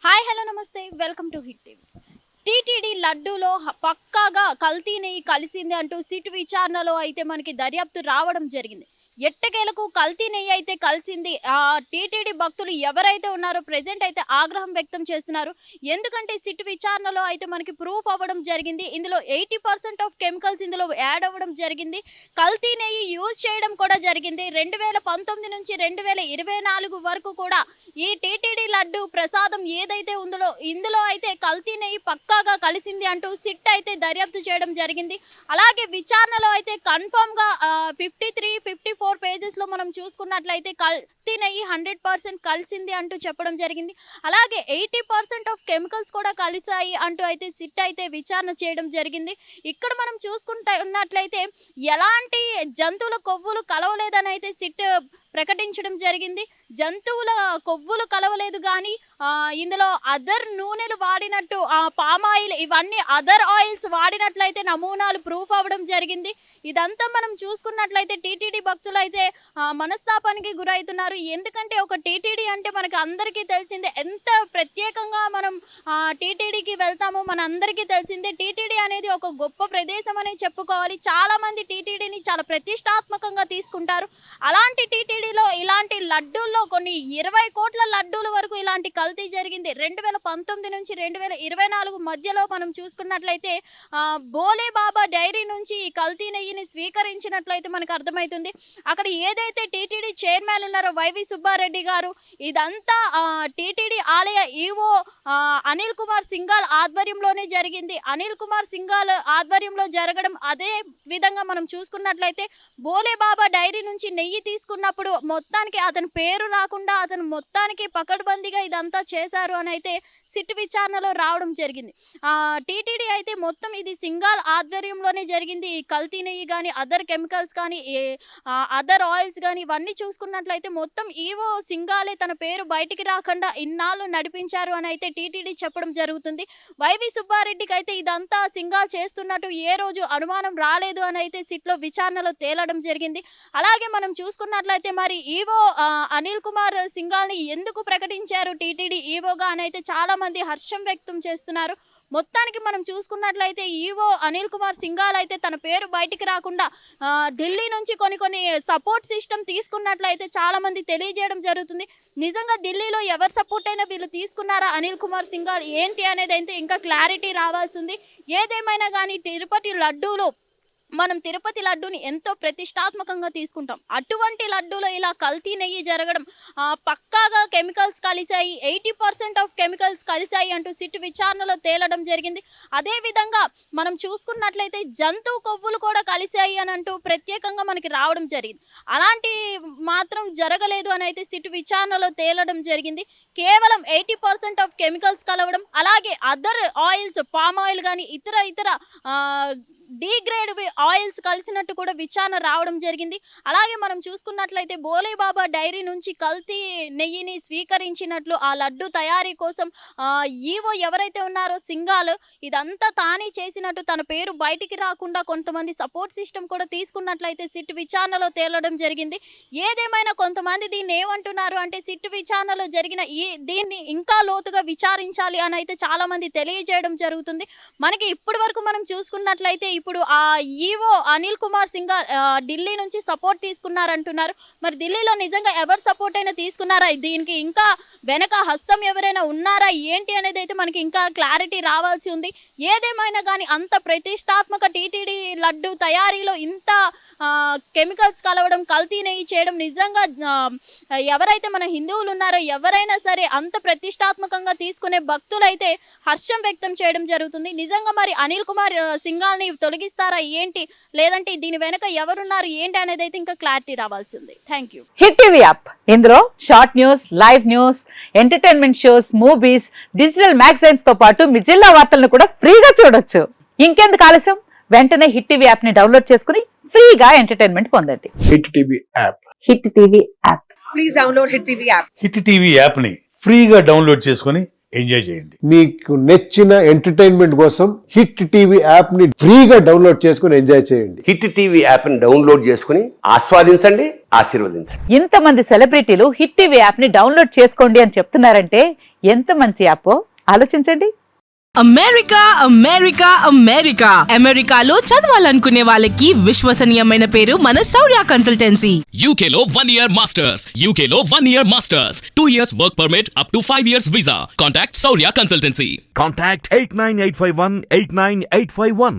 Hi hello నమస్తే welcome to hit TV. TTD లడ్డూలో పక్కాగా కల్తీ నెయ్యి కలిసింది అంటూ సిట్ విచారణలో అయితే మనకి దర్యాప్తు రావడం జరిగింది. ఎట్టకేలకు కల్తీ నెయ్యి అయితే కలిసింది. టీటీడీ భక్తులు ఎవరైతే ఉన్నారో ప్రెజెంట్ అయితే ఆగ్రహం వ్యక్తం చేస్తున్నారు. ఎందుకంటే సిట్ విచారణలో అయితే మనకి ప్రూఫ్ అవ్వడం జరిగింది. ఇందులో 80% ఆఫ్ కెమికల్స్ ఇందులో యాడ్ అవ్వడం జరిగింది. కల్తీ నెయ్యి యూజ్ చేయడం కూడా జరిగింది. 2019 నుంచి 2024 వరకు కూడా ఈ టీటీడీ లడ్డు ప్రసాదం ఏదైతే ఉందో ఇందులో అయితే కల్తీ నెయ్యి పక్కాగా కలిసింది అంటూ సిట్ అయితే దర్యాప్తు చేయడం జరిగింది. అలాగే విచారణలో అయితే కన్ఫర్మ్గా 53-54 పేజెస్లో మనం చూసుకున్నట్లయితే కల్తీ నెయ్యి 100% కలిసింది అంటూ చెప్పడం జరిగింది. అలాగే 80% ఆఫ్ కెమికల్స్ కూడా కలిసాయి అంటూ అయితే సిట్ అయితే విచారణ చేయడం జరిగింది. ఇక్కడ మనం చూసుకుంటున్నట్లయితే ఎలాంటి జంతువుల కొవ్వులు కలవలేదని అయితే సిట్ ప్రకటించడం జరిగింది. జంతువుల కొవ్వులు కలవలేదు కానీ ఇందులో అదర్ నూనెలు వాడినట్టు పామ్ ఆయిల్ ఇవన్నీ అదర్ ఆయిల్స్ వాడినట్లయితే నమూనాలు ప్రూఫ్ అవ్వడం జరిగింది. ఇదంతా మనం చూసుకున్నట్లయితే టీటీడీ భక్తులు అయితే మనస్తాపానికి గురవుతున్నారు. ఎందుకంటే ఒక టీటీడీ అంటే మనకి అందరికీ తెలిసిందే, ఎంత ప్రత్యేకంగా మనం టీటీడీకి వెళ్తామో మన అందరికీ తెలిసిందే. టీటీడీ అనేది ఒక గొప్ప ప్రదేశం అనే చెప్పుకోవాలి. చాలామంది టీటీడీని చాలా ప్రతిష్టాత్మకంగా తీసుకుంటారు. అలాంటి టీటీడీలో ఇలాంటి లడ్డూల్లో కొన్ని 20 కోట్ల లడ్డూల వరకు ఇలాంటి కల్తీ జరిగింది. 2019 నుంచి 2024 మధ్యలో మనం చూసుకున్నట్లయితే భోలే బాబా డైరీ నుంచి ఈ కల్తీ నెయ్యిని స్వీకరించినట్లయితే మనకు అర్థమవుతుంది. అక్కడ ఏదైతే టీటీడీ చైర్మన్ ఉన్నారో వైవి సుబ్బారెడ్డి గారు, ఇదంతా టీటీడీ ఆలయ ఈవో అనిల్ కుమార్ సింఘాల్ ఆధ్వర్యంలోనే జరిగింది. అనిల్ కుమార్ సింఘాల్ ఆధ్వర్యంలో జరగడం, అదే విధంగా మనం చూసుకున్నట్లయితే భోలే బాబా డైరీ నుంచి నెయ్యి తీసుకున్నప్పుడు మొత్తానికి అతని పేరు రాకుండా అతను మొత్తానికి పకడ్బందీగా ఇదంతా చేశారు అని అయితే సిట్ విచారణలో రావడం జరిగింది. టీటీడీ అయితే మొత్తం ఇది సింఘాల్ ఆధ్వర్యంలోనే జరిగింది. ఈ కల్తీ నెయ్యి కానీ అదర్ కెమికల్స్ కానీ అదర్ ఆయిల్స్ కానీ ఇవన్నీ చూసుకున్నట్లయితే మొత్తం ఈవో సింఘాలే తన పేరు బయటికి రాకుండా ఇన్నాళ్ళు నడిపించారు అని అయితే టీటీడీ చెప్పడం జరుగుతుంది. వైవి సుబ్బారెడ్డికి అయితే ఇదంతా సింఘాల్ చేస్తున్నట్టు ఏ రోజు అనుమానం రాలేదు అని అయితే సిట్లో విచారణలో తేలడం జరిగింది. అలాగే మనం చూసుకున్నట్లయితే మరి ఈవో అనిల్ కుమార్ సింఘాల్ని ఎందుకు ప్రకటించారు టీటీడీ ఈవోగా అని అయితే చాలా మంది హర్షం వ్యక్తం చేస్తున్నారు. మొత్తానికి మనం చూసుకున్నట్లయితే ఈవో అనిల్ కుమార్ సింఘాల్ అయితే తన పేరు బయటికి రాకుండా ఢిల్లీ నుంచి కొన్ని సపోర్ట్ సిస్టమ్ తీసుకున్నట్లయితే చాలా మంది తెలియజేయడం జరుగుతుంది. నిజంగా ఢిల్లీలో ఎవరు సపోర్ట్ అయినా వీళ్ళు తీసుకున్నారా అనిల్ కుమార్ సింఘాల్ ఏంటి అనేది అయితే ఇంకా క్లారిటీ రావాల్సి ఉంది. ఏదేమైనా కానీ తిరుపతి లడ్డూని ఎంతో ప్రతిష్టాత్మకంగా తీసుకుంటాం. అటువంటి లడ్డూలో ఇలా కల్తీ నెయ్యి జరగడం, పక్కాగా కెమికల్స్ కలిసాయి, 80% ఆఫ్ కెమికల్స్ కలిసాయి అంటూ సిట్ విచారణలో తేలడం జరిగింది. అదేవిధంగా మనం చూసుకున్నట్లయితే జంతువు కొవ్వులు కూడా కలిసాయి అని అంటూ ప్రత్యేకంగా మనకి రావడం జరిగింది. అలాంటి మాత్రం జరగలేదు అని అయితే సిట్ విచారణలో తేలడం జరిగింది. కేవలం 80% ఆఫ్ కెమికల్స్ కలవడం, అలాగే అదర్ ఆయిల్స్ పామ్ ఆయిల్ కానీ ఇతర డీగ్రేడ్ ఆయిల్స్ కలిసినట్టు కూడా విచారణ రావడం జరిగింది. అలాగే మనం చూసుకున్నట్లయితే భోలే బాబా డైరీ నుంచి కల్తీ నెయ్యిని స్వీకరించినట్లు ఆ లడ్డు తయారీ కోసం ఈవో ఎవరైతే ఉన్నారో సింఘాల్ ఇదంతా తానే చేసినట్టు తన పేరు బయటికి రాకుండా కొంతమంది సపోర్ట్ సిస్టమ్ కూడా తీసుకున్నట్లయితే సిట్ విచారణలో తేలడం జరిగింది. ఏదేమైనా కొంతమంది దీన్ని ఏమంటున్నారు అంటే సిట్ విచారణలో జరిగిన దీన్ని ఇంకా లోతుగా విచారించాలి అని అయితే చాలా మంది తెలియజేయడం జరుగుతుంది. మనకి ఇప్పటి వరకు మనం చూసుకున్నట్లయితే ఇప్పుడు ఈవో అనిల్ కుమార్ సింఘాల్ ఢిల్లీ నుంచి సపోర్ట్ తీసుకున్నారంటున్నారు. మరి ఢిల్లీలో నిజంగా ఎవరు సపోర్ట్ అయినా తీసుకున్నారా, దీనికి ఇంకా వెనక హస్తం ఎవరైనా ఉన్నారా ఏంటి అనేది అయితే మనకి ఇంకా క్లారిటీ రావాల్సి ఉంది. ఏదేమైనా కానీ అంత ప్రతిష్టాత్మక టీటీడీ లడ్డు తయారీలో ఇంత కెమికల్స్ కలవడం, కల్తీ నెయ్యి చేయడం నిజంగా ఎవరైతే మన హిందువులు ఉన్నారో ఎవరైనా సరే అంత ప్రతిష్టాత్మకంగా తీసుకునే భక్తులైతే హర్షం వ్యక్తం చేయడం జరుగుతుంది. నిజంగా మరి అనిల్ కుమార్ సింఘాల్ని తొలగిస్తారా ఏంటి, లేదంటే దీని వెనక ఎవరున్నారు ఏంటి అనేది అయితే ఇంకా క్లారిటీ రావాల్సి ఉంది. Thank you. Hit TV app ఇందులో short news, live news, entertainment shows, movies, digital magazines తో పాటు మీ జిల్లా వార్తలను కూడా ఫ్రీగా చూడొచ్చు. ఇంకెందుకు ఆలస్యం, వెంటనే హిట్ టీవీ యాప్ ని డౌన్లోడ్ చేసుకుని ఫ్రీగా ఎంటర్టైన్మెంట్ పొందండి. Hit TV app. Hit TV app. Please download hit TV app. Hit TV app ని ఫ్రీగా డౌన్లోడ్ చేసుకుని ఎంజాయ్ చేయండి. మీకు నచ్చిన ఎంటర్టైన్మెంట్ కోసం హిట్ టీవీ యాప్ ని ఫ్రీగా డౌన్లోడ్ చేసుకుని ఎంజాయ్ చేయండి. హిట్ టీవీ యాప్ ని డౌన్లోడ్ చేసుకుని ఆస్వాదించండి, ఆశీర్వదించండి. ఇంతమంది సెలబ్రిటీలు హిట్ టీవీ యాప్ ని డౌన్లోడ్ చేసుకోండి అని చెప్తున్నారంటే ఎంత మంచి యాప్ ఆలోచించండి. అమెరికా అమెరికా అమెరికా అమెరికాలో చదవాలనుకునే వాళ్ళకి విశ్వసనీయమైన పేరు మన శౌర్య కన్సల్టెన్సీ. UK లో 1 year masters. UK లో 1 year masters. 2 years work permit up to 5 years visa. Contact Saurya Consultancy. Contact 89851 89851.